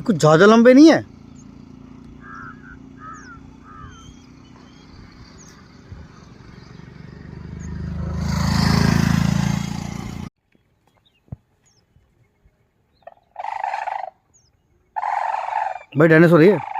ये कुछ ज़्यादा लंबे नहीं है? भाई डायनासोर है ये।